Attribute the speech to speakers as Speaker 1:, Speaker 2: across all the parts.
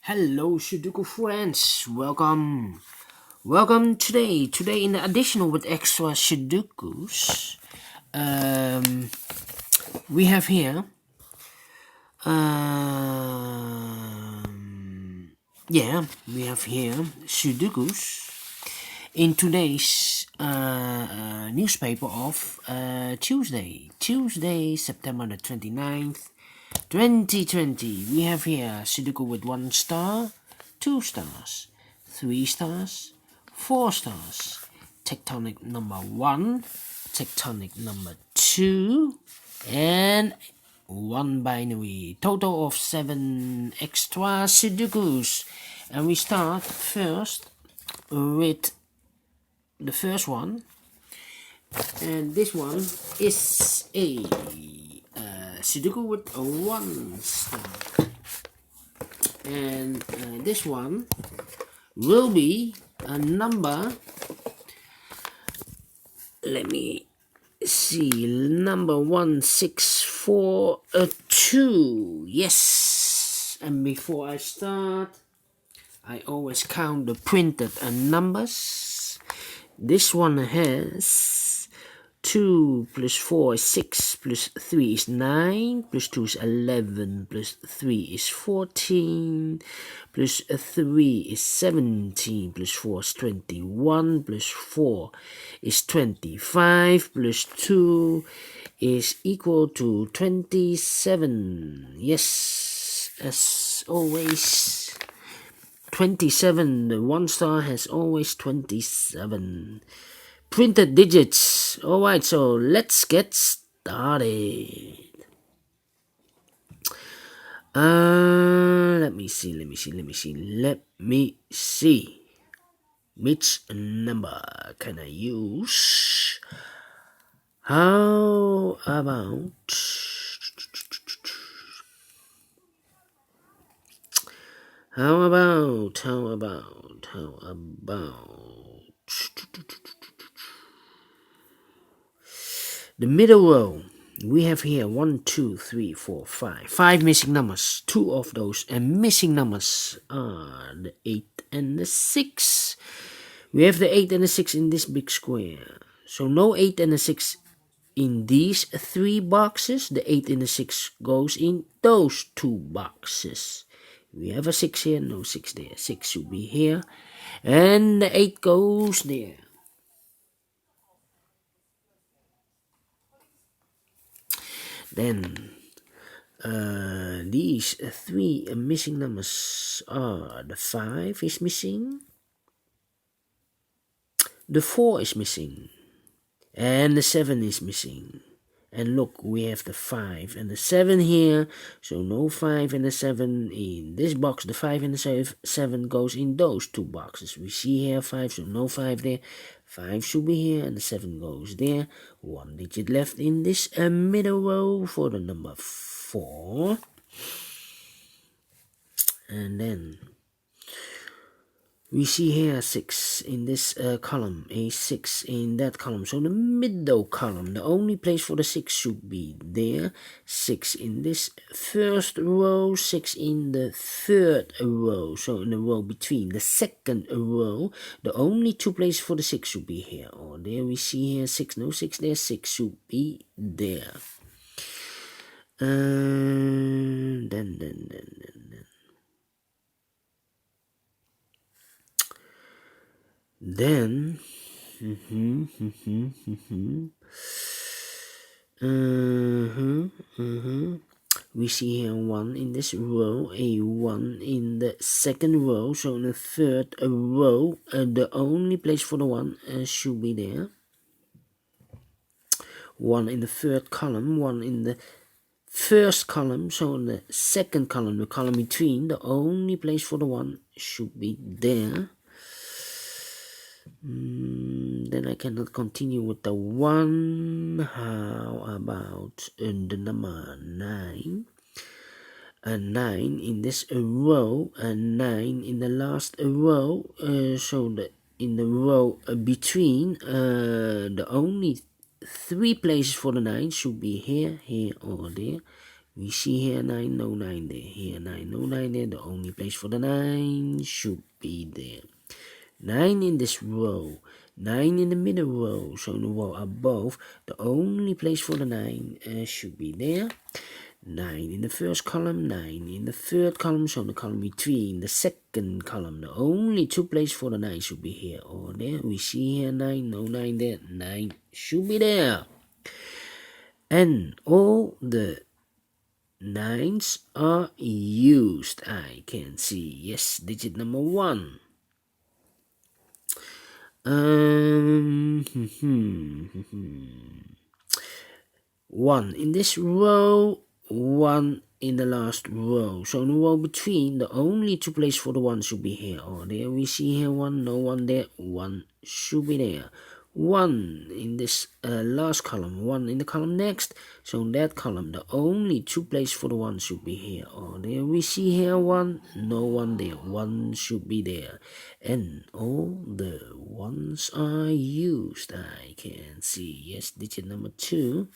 Speaker 1: Hello Sudoku friends, welcome today in the additional with extra Sudokus. We have here we have here Sudokus in today's newspaper of Tuesday September the 29th 2020. We have here Sudoku with 1 star, 2 stars, 3 stars, 4 stars, tectonic number 1, tectonic number 2, and 1 binary. Total of 7 extra Sudokus. And we start first with the first one. And this one is a Sudoku with a 1 star. And this one will be a number, let me see, number 1642. Yes. And before I start, I always count the printed numbers. This one has 2 plus 4 is 6, plus 3 is 9, plus 2 is 11, plus 3 is 14, plus 3 is 17, plus 4 is 21, plus 4 is 25, plus 2 is equal to 27. Yes, as always, 27. The 1 star has always 27 printed digits. Alright, so let's get started. Let me see. Which number can I use? How about the middle row? We have here 1, 2, 3, 4, 5. 5 missing numbers. 2 of those missing numbers are the 8 and the 6. We have the 8 and the 6 in this big square. So no 8 and the 6 in these 3 boxes. The 8 and the 6 goes in those 2 boxes. We have a 6 here, no 6 there. 6 should be here. And the 8 goes there. Then these 3 missing numbers are the 5 is missing, the 4 is missing, and the 7 is missing. And look, we have the 5 and the 7 here, so no 5 and the 7 in this box. The 5 and the 7 goes in those 2 boxes. We see here 5, so no 5 there. 5 should be here and the 7 goes there. 1 digit left in this middle row for the number 4. And then we see here 6 in this column, a 6 in that column. So the middle column, the only place for the 6 should be there. 6 in this first row, 6 in the third row. So in the row between the second row, the only 2 places for the 6 should be here or there. We see here 6, no 6 there, 6 should be there. Then. We see here 1 in this row, a 1 in the second row. So in the third row, the only place for the 1 should be there. 1 in the third column, 1 in the first column. So in the second column, the column between, the only place for the 1 should be there. Then I cannot continue with the 1. How about the number 9? A 9 in this row, a 9 in the last row. So in the row between, the only 3 places for the 9 should be here, here, or there. We see here 9, no 9 there. Here 9, no 9 there. The only place for the 9 should be there. 9 in this row. 9 in the middle row. So in the row above, the only place for the 9 should be there. 9 in the first column, 9 in the third column, so the column between the second column. The only two places for the 9 should be here or there. We see here 9, no 9 there. 9 should be there. And all the 9s are used. I can see. Yes, digit number 1. 1 in this row, 1 in the last row. So in the row between, the only two places for the 1 should be here or there. We see here 1, no 1 there. 1 should be there. 1 in this last column, 1 in the column next. So in that column, the only two places for the 1 should be here or there. We see here 1, no 1 there. 1 should be there. And all the 1s are used. I can see. Yes, digit number 2.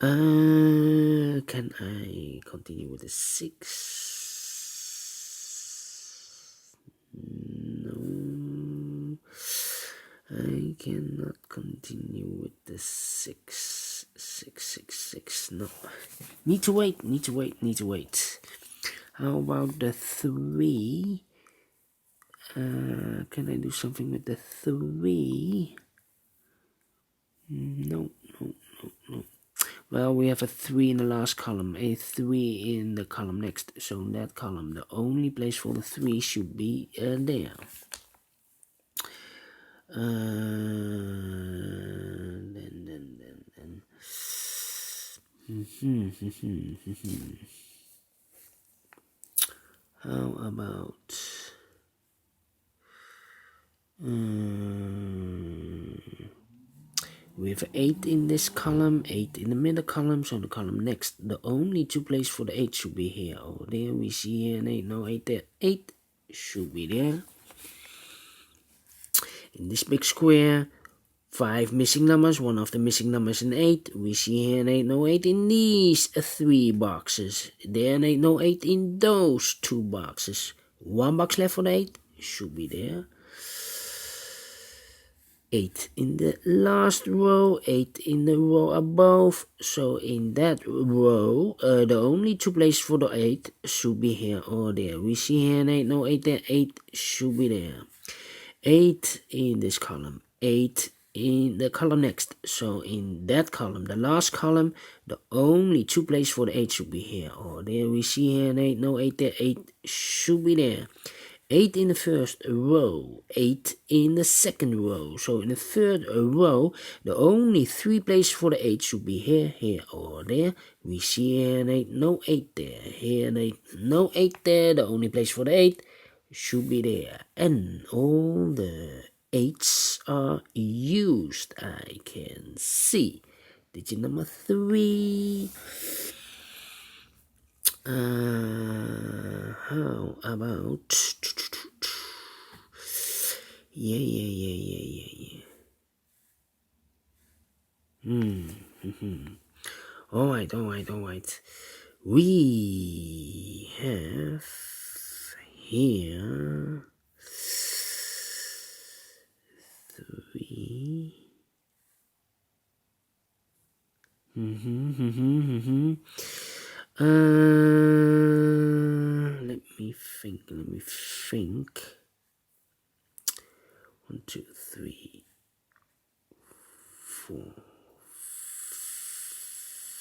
Speaker 1: Can I continue with the 6? No, I cannot continue with the 6. 6. No, need to wait. How about the 3? Can I do something with the 3? No. Well, we have a 3 in the last column, a 3 in the column next. So in that column, the only place for the 3 should be there. How about we have 8 in this column, 8 in the middle column, so the column next, the only two places for the 8 should be here or there. We see here an 8, no 8 there. 8 should be there. In this big square, 5 missing numbers, one of the missing numbers in 8. We see here an 8, no 8 in these 3 boxes. There an 8, no 8 in those 2 boxes. 1 box left for the 8 should be there. 8 in the last row, 8 in the row above. So in that row, the only two places for the 8 should be here or there. We see here an 8, no 8 there. 8 should be there. 8 in this column, 8 in the column next. So in that column, the last column, the only two places for the 8 should be here or there. We see here an 8, no 8 there. 8 should be there. 8 in the first row, 8 in the second row. So in the third row, the only 3 places for the 8 should be here or there. We see here an 8, no 8 there. Here an 8, no 8 there. The only place for the 8 should be there. And all the 8s are used. I can see. Digit number 3. How about yeah. All right. We have here 3. Let me think. 1, 2, 3, 4,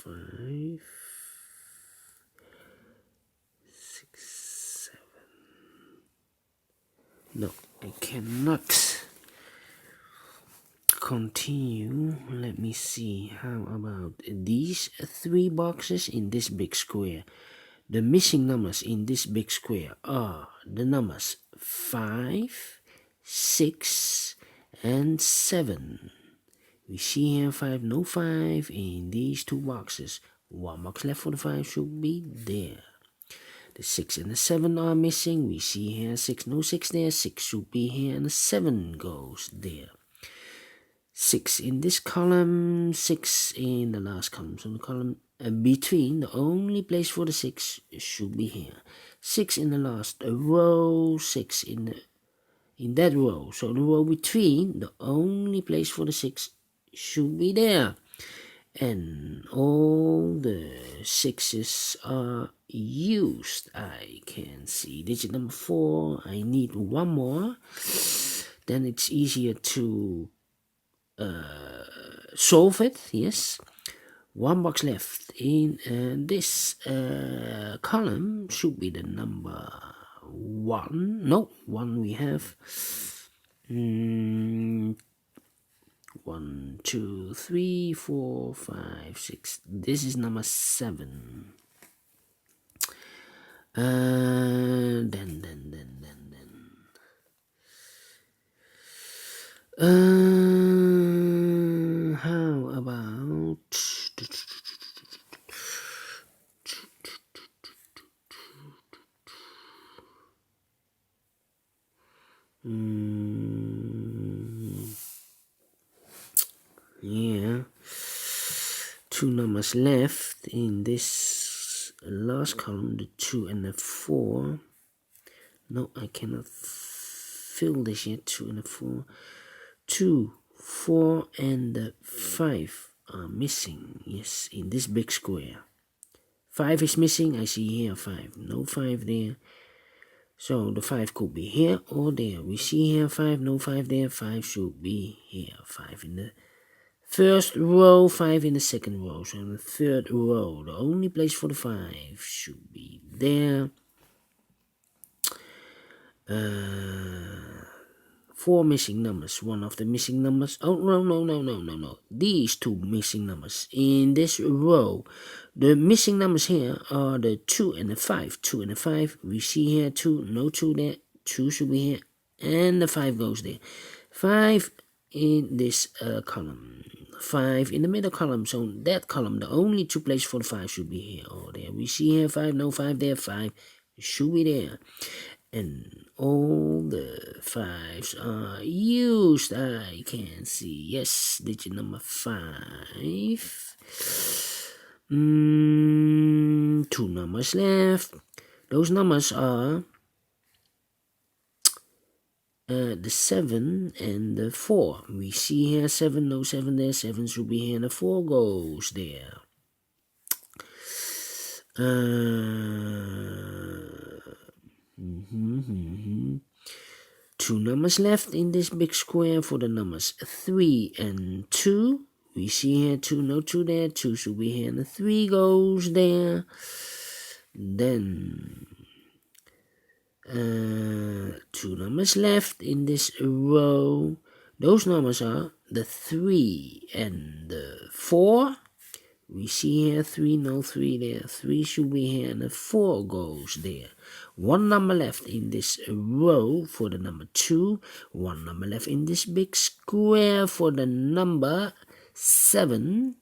Speaker 1: 5, 6, 7. No, I cannot continue. Let me see. How about these 3 boxes in this big square? The missing numbers in this big square are the numbers 5, 6, and 7. We see here 5, no 5 in these 2 boxes. 1 box left for the 5 should be there. The 6 and the 7 are missing. We see here 6, no 6 there. 6 should be here and the 7 goes there. 6 in this column, 6 in the last column. So the column between, the only place for the 6 should be here. 6 in the last row, 6 in that row. So the row between, the only place for the 6 should be there. And all the 6s are used. I can see digit number 4. I need one more. Then it's easier to solve it. Yes. One box left in this column should be the number 1. No, 1 we have. 1, 2, 3, 4, 5, 6. This is number 7. How about yeah, 2 numbers left in this last column, the 2 and the 4. No, I cannot fill this yet. 2 and the 4. 2, 4 and the 5 are missing. Yes, in this big square. 5 is missing. I see here 5. No 5 there. So the 5 could be here or there. We see here 5, no 5 there. 5 should be here. 5 in the first row, 5 in the second row. So in the third row, the only place for the 5 should be there. 4 missing numbers. One of the missing numbers. Oh, no. These 2 missing numbers in this row. The missing numbers here are the 2 and the 5. 2 and the 5. We see here 2. No 2 there. 2 should be here. And the 5 goes there. 5 in this column. 5 in the middle column. So that column, the only 2 places for the 5 should be here or there. We see here 5. No 5 there. 5 should be there. And all the 5s are used. I can see. Yes, digit number 5. 2 numbers left. Those numbers are the 7 and the 4. We see here 7, no 7 there. 7 should be here and the 4 goes there. 2 numbers left in this big square for the numbers 3 and 2. We see here 2, no 2 there. 2 should be here and the 3 goes there. Then 2 numbers left in this row. Those numbers are the 3 and the 4. We see here 3, no 3 there. 3 should be here and the 4 goes there. 1 number left in this row for the number 2. 1 number left in this big square for the number 7.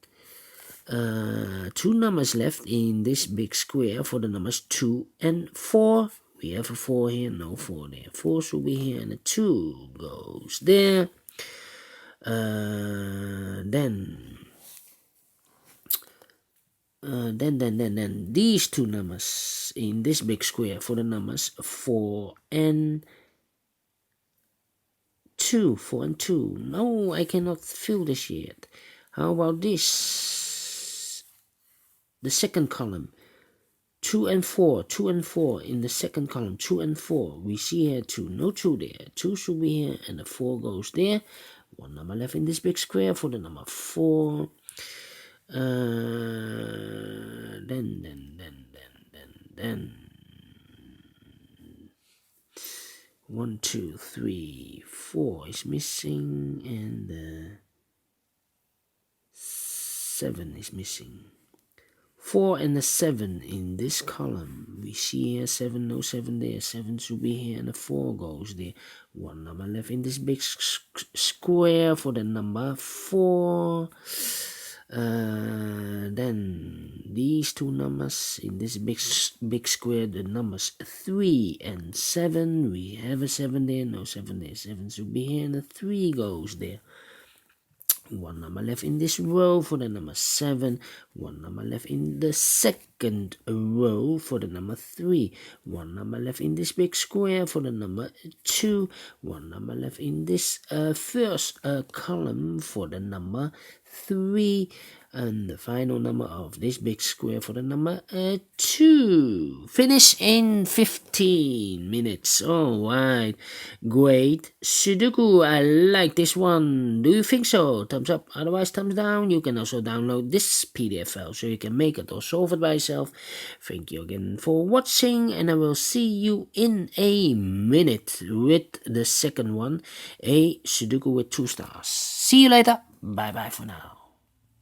Speaker 1: 2 numbers left in this big square for the numbers 2 and 4. We have a 4 here, no 4 there. 4 should be here and the 2 goes there. Then these 2 numbers in this big square for the numbers 4 and 2. 4 and 2. No, I cannot fill this yet. How about this? The second column. 2 and 4. 2 and 4 in the second column. 2 and 4. We see here 2. No 2 there. 2 should be here and the 4 goes there. 1 number left in this big square for the number 4. Then 1, 2, 3, 4 is missing and 7 is missing. 4 and the 7 in this column. We see here 7, no 7 there. 7 should be here and the 4 goes there. 1 number left in this big square for the number 4. Then these 2 numbers in this big square, the numbers 3 and 7. We have a 7 there, no 7 there. 7 should be here and the 3 goes there. one number left in this row for the number 7, one number left in the second row for the number 3, one number left in this big square for the number 2, one number left in this first column for the number 3, and the final number of this big square for the number 2. Finish in 15 minutes. Alright, great Sudoku. I like this one. Do you think so? Thumbs up, otherwise thumbs down. You can also download this PDF file so you can make it or solve it by yourself. Thank you again for watching, and I will see you in a minute with the second one, a Sudoku with 2 stars. See you later. Bye bye for now.